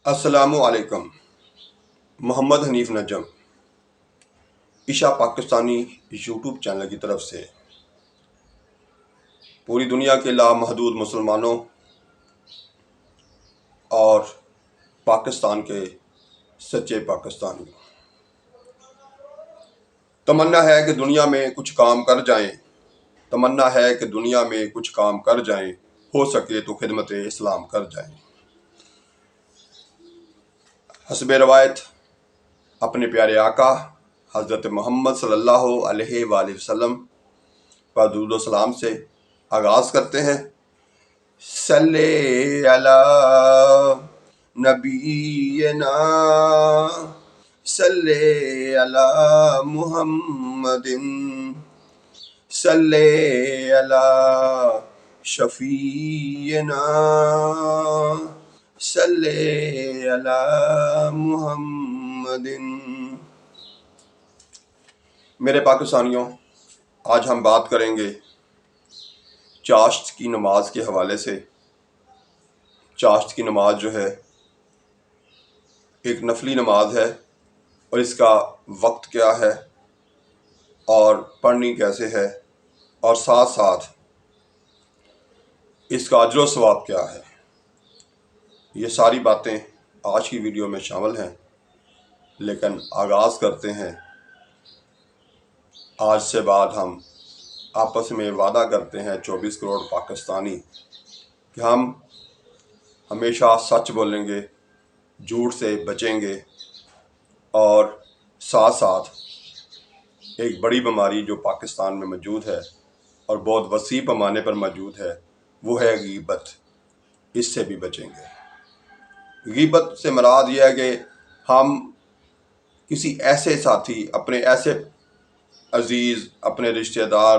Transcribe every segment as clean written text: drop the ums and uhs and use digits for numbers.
السلام علیکم۔ محمد حنیف نجم عشا Pakistani YouTube channel کی طرف سے پوری دنیا کے لامحدود مسلمانوں اور پاکستان کے سچے پاکستانیوں، تمنا ہے کہ دنیا میں کچھ کام کر جائیں، تمنا ہے کہ دنیا میں کچھ کام کر جائیں، ہو سکے تو خدمت اسلام کر جائیں۔ حسب روایت اپنے پیارے آقا حضرت محمد صلی اللہ علیہ وآلہ وسلم پر درود و سلام سے آغاز کرتے ہیں۔ صلی علی نبینا صلی علی محمد صلی علی شفیعنا صلی علی محمد۔ میرے پاکستانیوں، آج ہم بات کریں گے چاشت کی نماز کے حوالے سے۔ چاشت کی نماز جو ہے ایک نفلی نماز ہے، اور اس کا وقت کیا ہے اور پڑھنی کیسے ہے، اور ساتھ ساتھ اس کا اجر و ثواب کیا ہے، یہ ساری باتیں آج کی ویڈیو میں شامل ہیں۔ لیکن آغاز کرتے ہیں۔ آج سے بعد ہم آپس میں وعدہ کرتے ہیں 24 کروڑ پاکستانی کہ ہم ہمیشہ سچ بولیں گے، جھوٹ سے بچیں گے، اور ساتھ ساتھ ایک بڑی بیماری جو پاکستان میں موجود ہے اور بہت وسیع پیمانے پر موجود ہے، وہ ہے غیبت، اس سے بھی بچیں گے۔ غیبت سے مراد یہ ہے کہ ہم کسی ایسے ساتھی، اپنے ایسے عزیز، اپنے رشتہ دار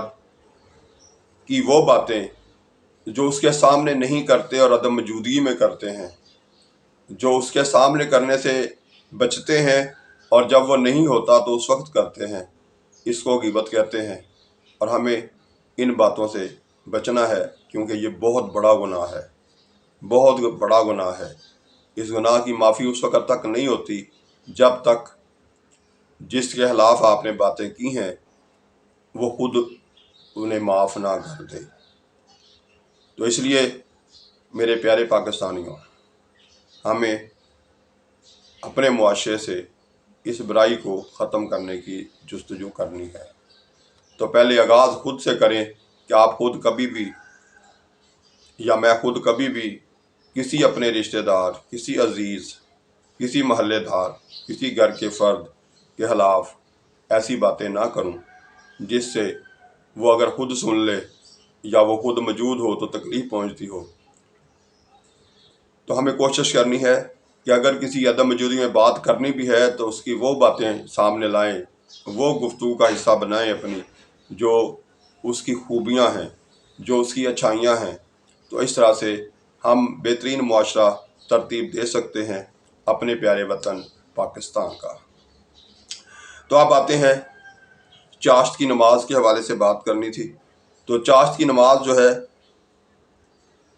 کی وہ باتیں جو اس کے سامنے نہیں کرتے اور عدم موجودگی میں کرتے ہیں، جو اس کے سامنے کرنے سے بچتے ہیں اور جب وہ نہیں ہوتا تو اس وقت کرتے ہیں، اس کو غیبت کہتے ہیں۔ اور ہمیں ان باتوں سے بچنا ہے، کیونکہ یہ بہت بڑا گناہ ہے، بہت بڑا گناہ ہے۔ اس گناہ کی معافی اس وقت تک نہیں ہوتی جب تک جس کے خلاف آپ نے باتیں کی ہیں وہ خود انہیں معاف نہ کر دے۔ تو اس لیے میرے پیارے پاکستانیوں، ہمیں اپنے معاشرے سے اس برائی کو ختم کرنے کی جستجو کرنی ہے۔ تو پہلے آغاز خود سے کریں کہ آپ خود کبھی بھی، یا میں خود کبھی بھی کسی اپنے رشتہ دار، کسی عزیز، کسی محلے دار، کسی گھر کے فرد کے خلاف ایسی باتیں نہ کروں جس سے وہ اگر خود سن لے یا وہ خود موجود ہو تو تکلیف پہنچتی ہو۔ تو ہمیں کوشش کرنی ہے کہ اگر کسی عدم موجودگی میں بات کرنی بھی ہے تو اس کی وہ باتیں سامنے لائیں، وہ گفتگو کا حصہ بنائیں اپنی، جو اس کی خوبیاں ہیں، جو اس کی اچھائیاں ہیں۔ تو اس طرح سے ہم بہترین معاشرہ ترتیب دے سکتے ہیں اپنے پیارے وطن پاکستان کا۔ تو آپ آتے ہیں، چاشت کی نماز کے حوالے سے بات کرنی تھی۔ تو چاشت کی نماز جو ہے،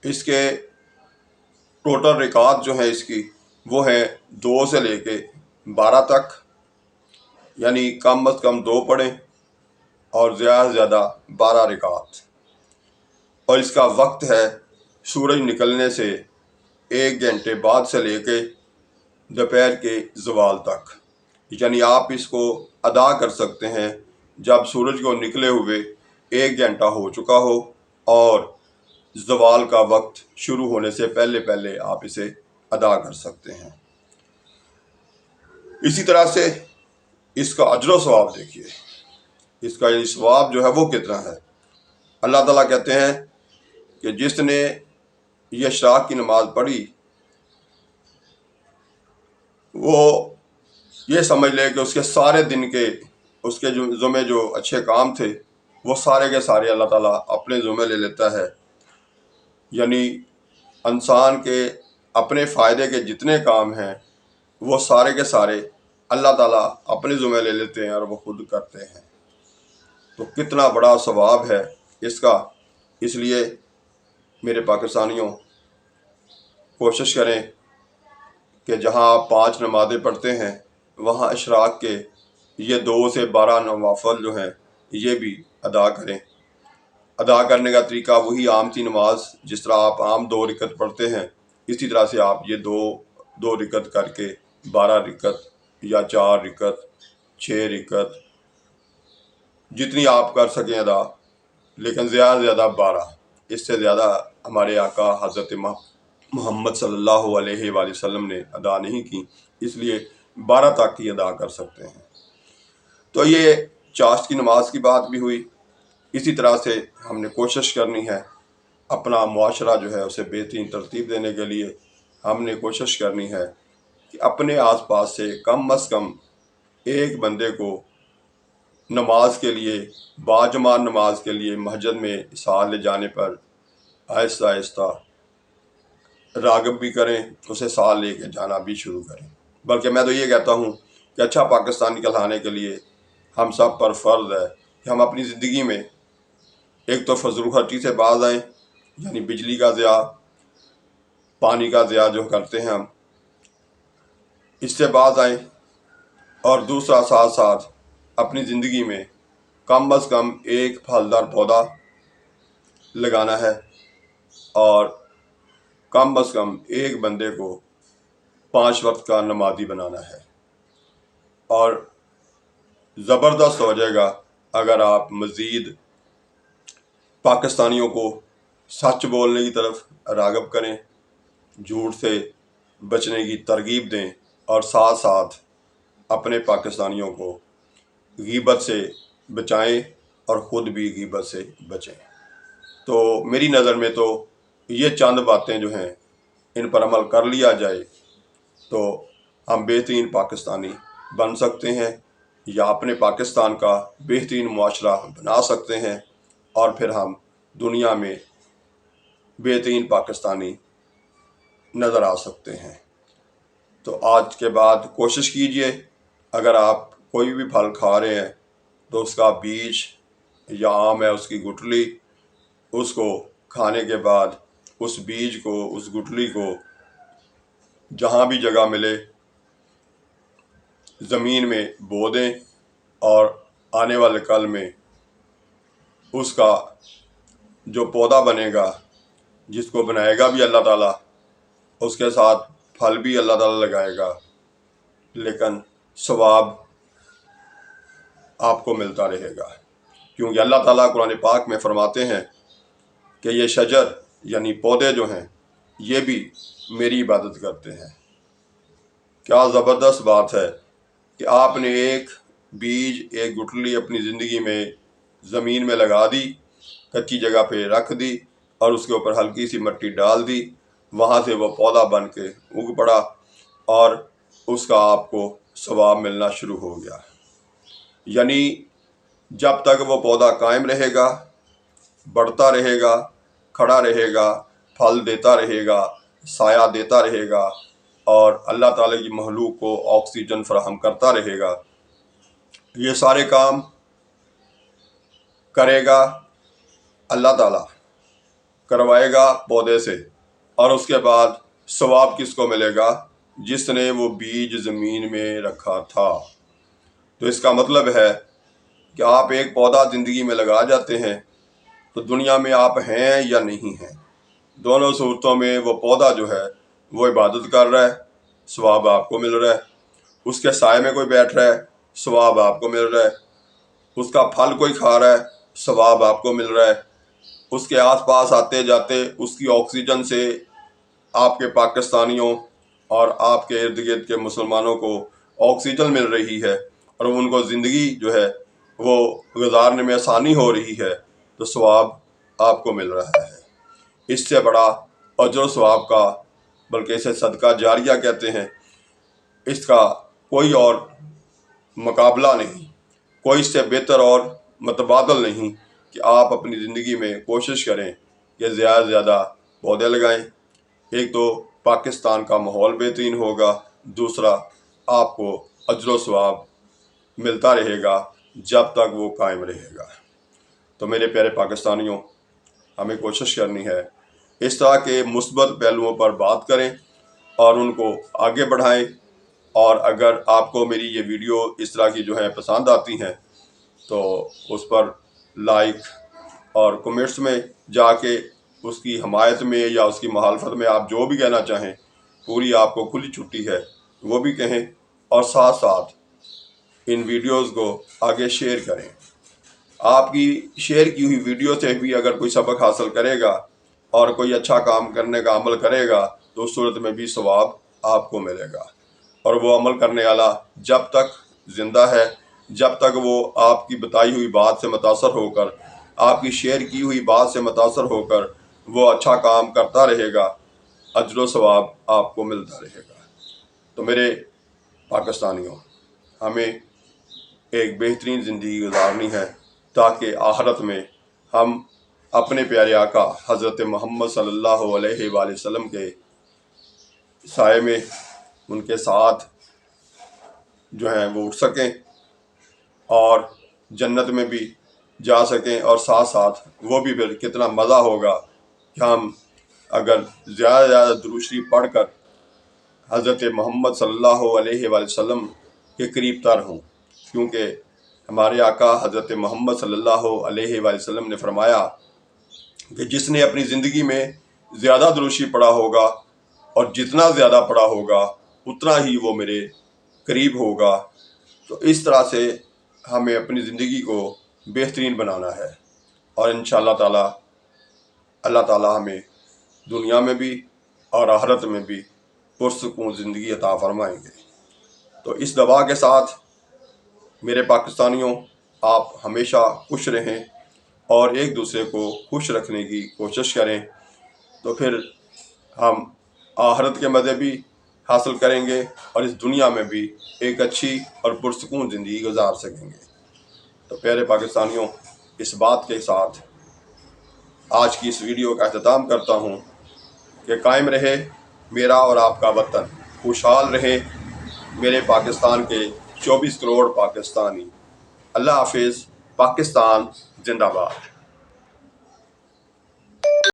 اس کے ٹوٹل رکعات جو ہیں اس کی، وہ ہیں 2 سے لے کے 12 تک، یعنی کم از کم 2 پڑھیں اور زیادہ سے زیادہ 12 رکعات۔ اور اس کا وقت ہے سورج نکلنے سے 1 گھنٹے بعد سے لے کے دوپہر کے زوال تک، یعنی آپ اس کو ادا کر سکتے ہیں جب سورج کو نکلے ہوئے 1 گھنٹہ ہو چکا ہو اور زوال کا وقت شروع ہونے سے پہلے پہلے آپ اسے ادا کر سکتے ہیں۔ اسی طرح سے اس کا اجر و ثواب دیکھیے، اس کا یہ ثواب جو ہے وہ کتنا ہے۔ اللہ تعالیٰ کہتے ہیں کہ جس نے یہ اشراق کی نماز پڑھی، وہ یہ سمجھ لے کہ اس کے سارے دن کے، اس کے جو ذمہ جو اچھے کام تھے وہ سارے کے سارے اللہ تعالیٰ اپنے ذمہ لے لیتا ہے۔ یعنی انسان کے اپنے فائدے کے جتنے کام ہیں وہ سارے کے سارے اللہ تعالیٰ اپنے ذمہ لے لیتے ہیں اور وہ خود کرتے ہیں۔ تو کتنا بڑا ثواب ہے اس کا۔ اس لیے میرے پاکستانیوں، کوشش کریں کہ جہاں آپ 5 نمازیں پڑھتے ہیں وہاں اشراق کے یہ 2 سے 12 نوافل جو ہیں یہ بھی ادا کریں۔ ادا کرنے کا طریقہ وہی عام سی نماز، جس طرح آپ عام 2 رکعت پڑھتے ہیں اسی طرح سے آپ یہ دو رکعت کر کے 12 رکعت یا 4 رکعت 6 رکعت جتنی آپ کر سکیں ادا، لیکن زیادہ سے زیادہ 12، اس سے زیادہ ہمارے آقا حضرت محمد صلی اللہ علیہ وآلہ وسلم نے ادا نہیں کی، اس لیے 12 تک ہی ادا کر سکتے ہیں۔ تو یہ چاشت کی نماز کی بات بھی ہوئی۔ اسی طرح سے ہم نے کوشش کرنی ہے اپنا معاشرہ جو ہے اسے بہترین ترتیب دینے کے لیے ہم نے کوشش کرنی ہے کہ اپنے آس پاس سے کم از کم ایک بندے کو نماز کے لیے، باجماعت نماز کے لیے مسجد میں ساتھ لے جانے پر آہستہ آہستہ راغب بھی کریں، اسے ساتھ لے کے جانا بھی شروع کریں۔ بلکہ میں تو یہ کہتا ہوں کہ اچھا پاکستانی کہلانے کے لیے ہم سب پر فرض ہے کہ ہم اپنی زندگی میں ایک تو فضول خرچی سے باز آئیں، یعنی بجلی کا ضیاع، پانی کا ضیاع جو کرتے ہیں ہم، اس سے باز آئیں، اور دوسرا ساتھ ساتھ اپنی زندگی میں کم از کم ایک پھلدار پودا لگانا ہے، اور کم از کم ایک بندے کو 5 وقت کا نمازی بنانا ہے۔ اور زبردست ہو جائے گا اگر آپ مزید پاکستانیوں کو سچ بولنے کی طرف راغب کریں، جھوٹ سے بچنے کی ترغیب دیں، اور ساتھ ساتھ اپنے پاکستانیوں کو غیبت سے بچائیں اور خود بھی غیبت سے بچیں۔ تو میری نظر میں تو یہ چند باتیں جو ہیں ان پر عمل کر لیا جائے تو ہم بہترین پاکستانی بن سکتے ہیں، یا اپنے پاکستان کا بہترین معاشرہ بنا سکتے ہیں، اور پھر ہم دنیا میں بہترین پاکستانی نظر آ سکتے ہیں۔ تو آج کے بعد کوشش کیجئے، اگر آپ کوئی بھی پھل کھا رہے ہیں تو اس کا بیج یا آم ہے اس کی گٹلی، اس کو کھانے کے بعد اس بیج کو، اس گٹلی کو جہاں بھی جگہ ملے زمین میں بو دیں، اور آنے والے کل میں اس کا جو پودا بنے گا، جس کو بنائے گا بھی اللہ تعالیٰ، اس کے ساتھ پھل بھی اللہ تعالیٰ لگائے گا، لیکن ثواب آپ کو ملتا رہے گا، کیونکہ اللہ تعالیٰ قرآن پاک میں فرماتے ہیں کہ یہ شجر یعنی پودے جو ہیں یہ بھی میری عبادت کرتے ہیں۔ کیا زبردست بات ہے کہ آپ نے ایک بیج، ایک گٹلی اپنی زندگی میں زمین میں لگا دی، کچی جگہ پہ رکھ دی، اور اس کے اوپر ہلکی سی مٹی ڈال دی، وہاں سے وہ پودا بن کے اگ پڑا، اور اس کا آپ کو ثواب ملنا شروع ہو گیا۔ یعنی جب تک وہ پودا قائم رہے گا، بڑھتا رہے گا، کھڑا رہے گا، پھل دیتا رہے گا، سایہ دیتا رہے گا، اور اللہ تعالیٰ کی مخلوق کو آکسیجن فراہم کرتا رہے گا، یہ سارے کام کرے گا اللہ تعالیٰ، کروائے گا پودے سے، اور اس کے بعد ثواب کس کو ملے گا؟ جس نے وہ بیج زمین میں رکھا تھا۔ تو اس کا مطلب ہے کہ آپ ایک پودا زندگی میں لگا جاتے ہیں تو دنیا میں آپ ہیں یا نہیں ہیں، دونوں صورتوں میں وہ پودا جو ہے وہ عبادت کر رہا ہے، ثواب آپ کو مل رہا ہے، اس کے سائے میں کوئی بیٹھ رہا ہے، ثواب آپ کو مل رہا ہے، اس کا پھل کوئی کھا رہا ہے، ثواب آپ کو مل رہا ہے، اس کے آس پاس آتے جاتے اس کی آکسیجن سے آپ کے پاکستانیوں اور آپ کے ارد گرد کے مسلمانوں کو آکسیجن مل رہی ہے، اور ان کو زندگی جو ہے وہ گزارنے میں آسانی ہو رہی ہے، تو ثواب آپ کو مل رہا ہے۔ اس سے بڑا اجر و ثواب کا، بلکہ اسے صدقہ جاریہ کہتے ہیں، اس کا کوئی اور مقابلہ نہیں، کوئی اس سے بہتر اور متبادل نہیں کہ آپ اپنی زندگی میں کوشش کریں کہ زیادہ سے زیادہ پودے لگائیں۔ ایک تو پاکستان کا ماحول بہترین ہوگا، دوسرا آپ کو اجر و ثواب ملتا رہے گا جب تک وہ قائم رہے گا۔ تو میرے پیارے پاکستانیوں، ہمیں کوشش کرنی ہے اس طرح کے مثبت پہلوؤں پر بات کریں، اور ان کو آگے بڑھائیں۔ اور اگر آپ کو میری یہ ویڈیو اس طرح کی جو ہے پسند آتی ہیں تو اس پر لائک اور کمنٹس میں جا کے اس کی حمایت میں یا اس کی مخالفت میں آپ جو بھی کہنا چاہیں، پوری آپ کو کھلی چھٹی ہے، وہ بھی کہیں۔ اور ساتھ ساتھ ان ویڈیوز کو آگے شیئر کریں۔ آپ کی شیئر کی ہوئی ویڈیو سے بھی اگر کوئی سبق حاصل کرے گا اور کوئی اچھا کام کرنے کا عمل کرے گا تو اس صورت میں بھی ثواب آپ کو ملے گا۔ اور وہ عمل کرنے والا جب تک زندہ ہے، جب تک وہ آپ کی بتائی ہوئی بات سے متاثر ہو کر، آپ کی شیئر کی ہوئی بات سے متاثر ہو کر وہ اچھا کام کرتا رہے گا، اجر و ثواب آپ کو ملتا رہے گا۔ تو میرے پاکستانیوں، ہمیں ایک بہترین زندگی گزارنی ہے تاکہ آخرت میں ہم اپنے پیارے آقا حضرت محمد صلی اللہ علیہ وآلہ وسلم کے سائے میں ان کے ساتھ جو ہیں وہ اٹھ سکیں اور جنت میں بھی جا سکیں۔ اور ساتھ ساتھ وہ بھی پھر کتنا مزہ ہوگا کہ ہم اگر زیادہ سے زیادہ درود شریف پڑھ کر حضرت محمد صلی اللہ علیہ وآلہ وسلم کے قریب تر ہوں، کیونکہ ہمارے آقا حضرت محمد صلی اللہ علیہ وآلہ وسلم نے فرمایا کہ جس نے اپنی زندگی میں زیادہ درود شریف پڑھا ہوگا اور جتنا زیادہ پڑھا ہوگا اتنا ہی وہ میرے قریب ہوگا۔ تو اس طرح سے ہمیں اپنی زندگی کو بہترین بنانا ہے، اور انشاءاللہ تعالی اللہ تعالی ہمیں دنیا میں بھی اور آخرت میں بھی پرسکون زندگی عطا فرمائیں گے۔ تو اس دعا کے ساتھ میرے پاکستانیوں، آپ ہمیشہ خوش رہیں اور ایک دوسرے کو خوش رکھنے کی کوشش کریں، تو پھر ہم آخرت کے مزے بھی حاصل کریں گے اور اس دنیا میں بھی ایک اچھی اور پرسکون زندگی گزار سکیں گے۔ تو پیارے پاکستانیوں، اس بات کے ساتھ آج کی اس ویڈیو کا اختتام کرتا ہوں کہ قائم رہے میرا اور آپ کا وطن، خوشحال رہے میرے پاکستان کے 24 کروڑ پاکستانی۔ اللہ حافظ۔ پاکستان زندہ باد۔